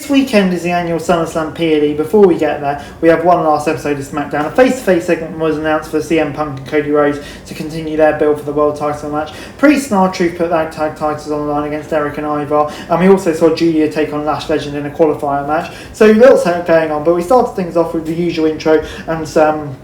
This weekend is the annual SummerSlam PLE. Before we get there, we have one last episode of Smackdown. A face-to-face segment was announced for CM Punk and Cody Rhodes to continue their build for the world title match. Priest and R-Truth put their tag titles on the line against Eric and Ivar, and we also saw Julia take on Lash Legend in a qualifier match. So lots going on, but we started things off with the usual intro and some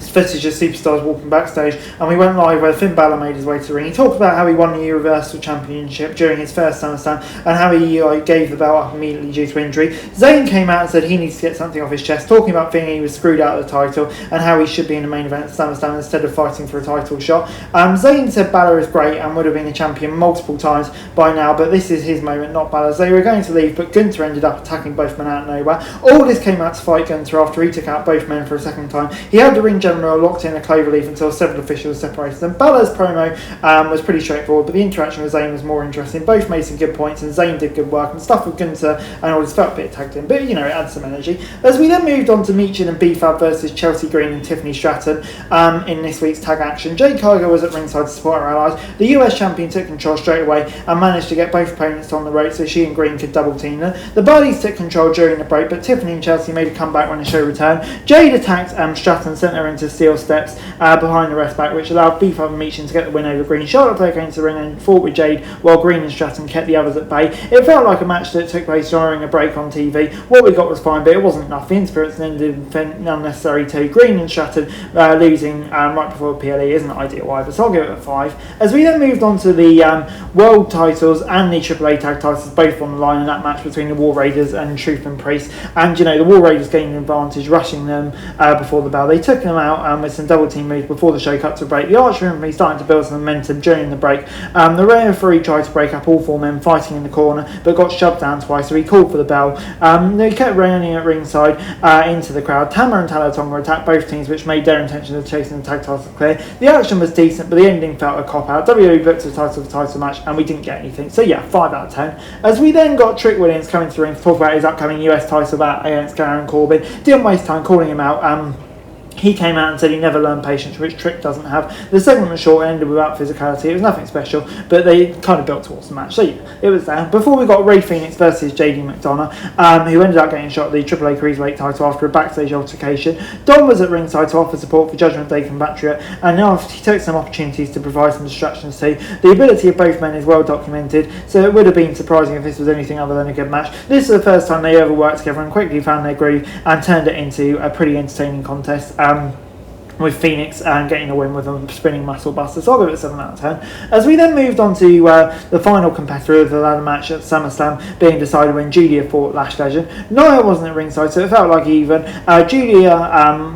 footage of superstars walking backstage, and we went live where Finn Balor made his way to the ring. He talked about how he won the Universal Championship during his first SummerSlam and how he gave the belt up immediately due to injury. Zayn came out and said he needs to get something off his chest, talking about feeling he was screwed out of the title and how he should be in the main event at SummerSlam instead of fighting for a title shot. Zayn said Balor is great and would have been a champion multiple times by now, but this is his moment, not Balor's. They were going to leave, but Gunther ended up attacking both men out of nowhere. Aldis came out to fight Gunther after he took out both men for a second time. He had the ring general locked in a cloverleaf until several officials separated them. Balor's promo was pretty straightforward, but the interaction with Zayn was more interesting. Both made some good points and Zayn did good work, and stuff with Gunther and Aldis felt a bit tagged in, but it adds some energy. As we then moved on to Meechin and B-Fab versus Chelsea Green and Tiffany Stratton in this week's tag action. Jade Cargill was at ringside to support her allies. The US champion took control straight away and managed to get both opponents on the rope so she and Green could double team them. The Buddies took control during the break, but Tiffany and Chelsea made a comeback when the show returned. Jade attacked Stratton, sent her into steel steps behind the rest back, which allowed B-Fab and Meechin to get the win over Green. Charlotte Flair came to the ring and fought with Jade while Green and Stratton kept the others at bay. It felt like a match that took place during a break on TV. What we got was fine, but it wasn't enough. The Inspirits ended unnecessary too. Green and Stratton losing right before the PLE isn't ideal either, so I'll give it a 5. As we then moved on to the world titles and the AAA tag titles, both on the line in that match between the War Raiders and Truth and Priest, and the War Raiders gained an advantage, rushing them before the bell. They took them out with some double team moves before the show cut to a break. The Archer Infamy starting to build some momentum during the break. The referee tried to break up all four men fighting in the corner, but got shoved down twice, so he called for the bell. They kept running at ringside into the crowd. Tama and Tala Tonga attacked both teams, which made their intention of chasing the tag titles clear. The action was decent, but the ending felt a cop-out. WWE booked a title match, and we didn't get anything. So yeah, 5 out of 10. As we then got Trick Williams coming to the ring to talk about his upcoming US title bout against Baron Corbin. Didn't waste time calling him out. He came out and said he never learned patience, which Trick doesn't have. The segment was short and ended without physicality. It was nothing special, but they kind of built towards the match. So yeah, it was there. Before we got Ray Phoenix versus JD McDonough, who ended up getting shot at the AAA Cruiserweight title after a backstage altercation. Don was at ringside to offer support for Judgment Day compatriot, and now he took some opportunities to provide some distractions too. The ability of both men is well documented, so it would have been surprising if this was anything other than a good match. This is the first time they ever worked together and quickly found their groove and turned it into a pretty entertaining contest. With Phoenix and getting a win with a spinning muscle buster, so I'll give it a 7 out of 10. As we then moved on to the final competitor of the ladder match at SummerSlam being decided when Julia fought Lash Legend. Nia wasn't at ringside, so it felt like even. Julia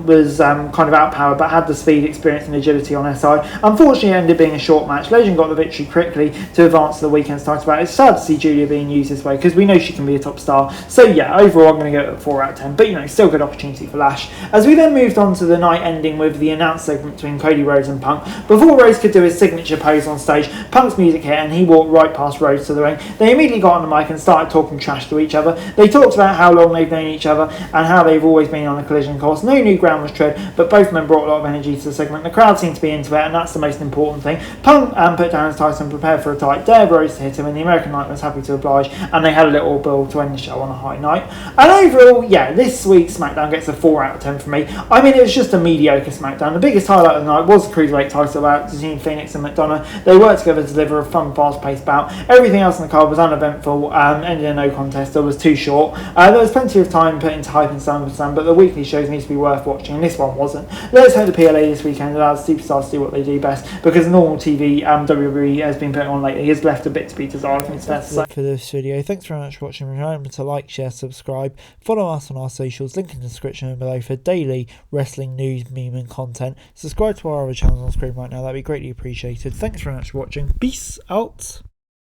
was kind of outpowered, but had the speed, experience and agility on her side. Unfortunately, it ended up being a short match. Legend got the victory quickly to advance to the weekend's title bout. It's sad to see Julia being used this way because we know she can be a top star. So yeah, overall I'm going to go with a 4 out of 10, but still good opportunity for Lash. As we then moved on to the night ending with the announced segment between Cody Rhodes and Punk. Before Rhodes could do his signature pose on stage, Punk's music hit and he walked right past Rhodes to the ring. They immediately got on the mic and started talking trash to each other. They talked about how long they've known each other and how they've always been on a collision course. No new ground was tread, but both men brought a lot of energy to the segment. The crowd seemed to be into it, and that's the most important thing. Punk put down his title and prepared for a tight, dared Rhodes to hit him, and the American Knight was happy to oblige, and they had a little build to end the show on a high night. And overall, yeah, this week's SmackDown gets a 4 out of 10 from me. I mean, it was just a mediocre SmackDown. The biggest highlight of the night was the Cruiserweight title bout between Phoenix and McDonough. They worked together to deliver a fun, fast-paced bout. Everything else in the card was uneventful, ended in no contest, or was too short. There was plenty of time put into hype in SummerSlam, but the weekly shows need to be worth watching, and this one wasn't. Let's hope the PLA this weekend allows superstars to do what they do best, because normal TV WWE has been putting on lately has left a bit to be desired. I think it's best for this video. Thanks very much for watching. Remember to like, share, subscribe, follow us on our socials, link in the description below for daily wrestling news, meme and content. Subscribe to our other channels on screen right now, that'd be greatly appreciated. Thanks very much for watching. Peace out.